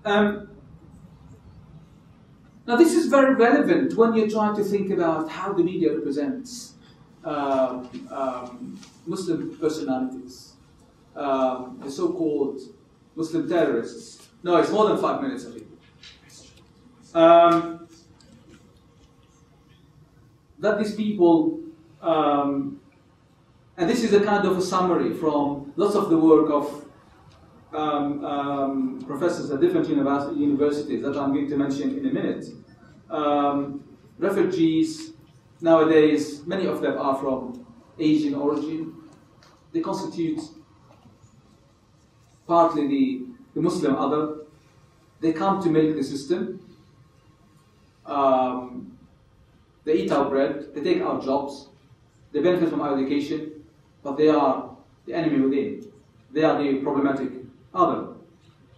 Um, Now this is very relevant when you're trying to think about how the media represents Muslim personalities, the so-called Muslim terrorists. No, it's more than 5 minutes, I think. That these people, and this is a kind of a summary from lots of the work of professors at different universities that I'm going to mention in a minute. Refugees, nowadays, many of them are from Asian origin. They constitute partly the Muslim other. They come to milk the system. They eat our bread, they take our jobs, they benefit from our education, but they are the enemy within. They are the problematic other.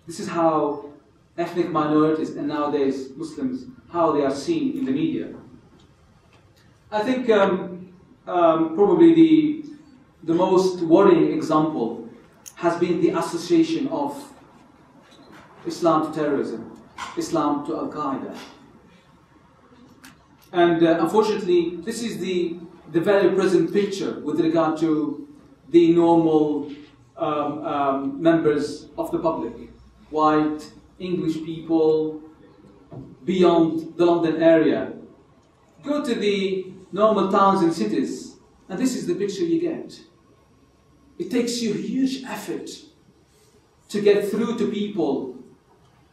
This is how ethnic minorities and nowadays Muslims, how they are seen in the media. I think probably the most worrying example has been the association of Islam to terrorism, Islam to Al-Qaeda. And unfortunately, this is the very present picture with regard to the normal members of the public. White, English people, beyond the London area. Go to the normal towns and cities, and this is the picture you get. It takes you huge effort to get through to people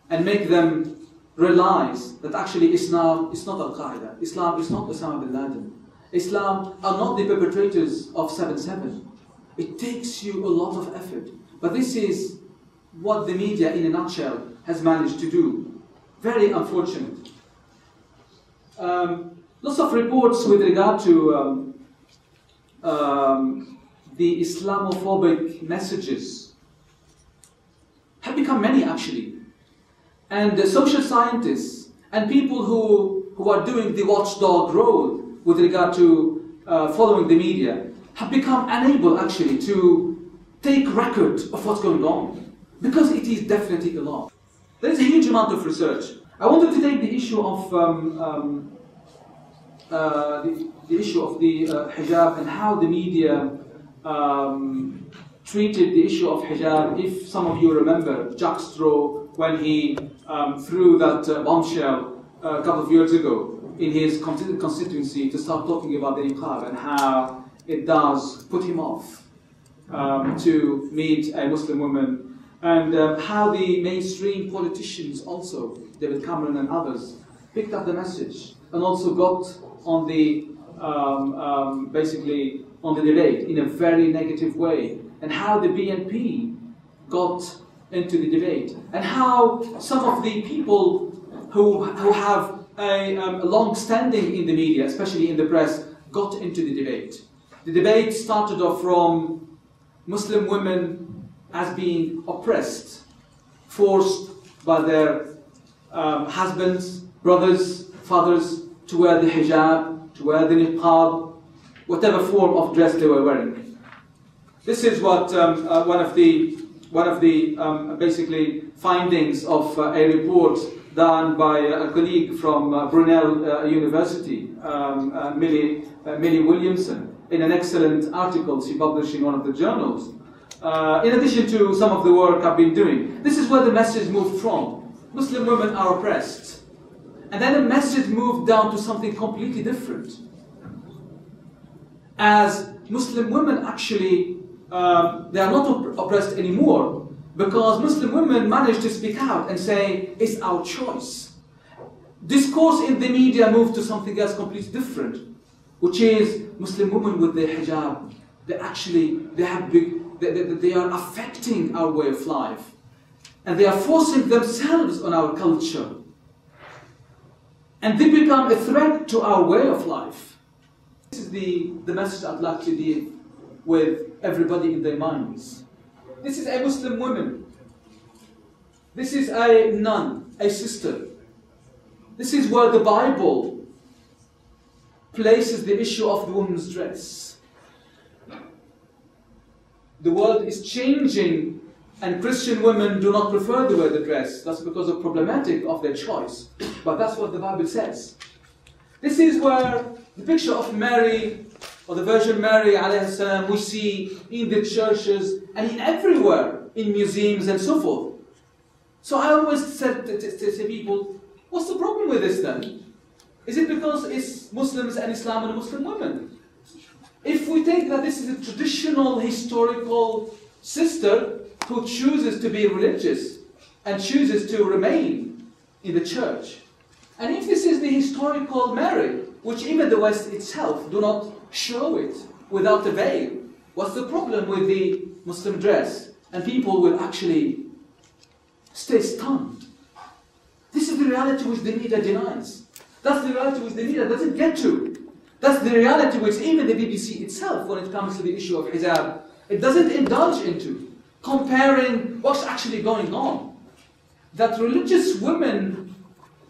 and make them realize that actually Islam is not Al-Qaeda, Islam is not Osama bin Laden, Islam are not the perpetrators of 7/7. It takes you a lot of effort. But this is what the media in a nutshell has managed to do. Very unfortunate. Lots of reports with regard to the Islamophobic messages have become many actually. And the social scientists and people who are doing the watchdog role with regard to following the media have become unable actually to take record of what's going on, because it is definitely a lot. There is a huge amount of research. I wanted to take the issue of the issue of the hijab and how the media treated the issue of hijab. If some of you remember Jack Straw, when he threw that bombshell a couple of years ago in his constituency to start talking about the niqab and how it does put him off to meet a Muslim woman, and how the mainstream politicians also, David Cameron and others, picked up the message and also got on the basically on the debate in a very negative way, and how the BNP got into the debate, and how some of the people who have a long standing in the media, especially in the press, got into the debate. The debate started off from Muslim women as being oppressed, forced by their husbands, brothers, fathers to wear the hijab, to wear the niqab, whatever form of dress they were wearing. This is what one of the basically findings of a report done by a colleague from Brunel University, Millie Williamson, in an excellent article she published in one of the journals. In addition to some of the work I've been doing, this is where the message moved from. Muslim women are oppressed. And then the message moved down to something completely different. As Muslim women actually, they are not oppressed anymore, because Muslim women managed to speak out and say, it's our choice. Discourse in the media moved to something else completely different, which is Muslim women with their hijab. They are affecting our way of life. And they are forcing themselves on our culture. And they become a threat to our way of life. This is the message I'd like to leave with everybody in their minds. This is a Muslim woman. This is a nun, a sister. This is where the Bible places the issue of the woman's dress. The world is changing And Christian women do not prefer to wear the dress. That's because of problematic of their choice. But that's what the Bible says. This is where the picture of Mary, or the Virgin Mary, alayhi salam, we see in the churches and in everywhere, in museums and so forth. So I always said to people, what's the problem with this then? Is it because it's Muslims and Islam and Muslim women? If we think that this is a traditional, historical sister who chooses to be religious and chooses to remain in the church, and if this is the historical Mary, which even the West itself do not show it without a veil, what's the problem with the Muslim dress? And people will actually stay stunned. This is the reality which the media denies. That's the reality which the media doesn't get to. That's the reality which even the BBC itself, when it comes to the issue of hijab, it doesn't indulge into, comparing what's actually going on. That religious women,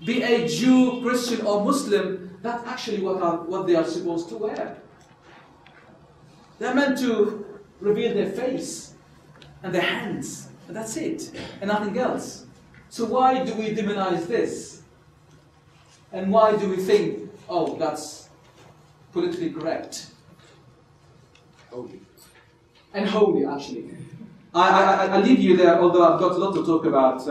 be a Jew, Christian or Muslim, that's actually what they are supposed to wear. They're meant to reveal their face and their hands, and that's it, and nothing else. So why do we demonize this? And why do we think, oh, that's politically correct? Holy. And holy, actually. I leave you there, although I've got a lot to talk about.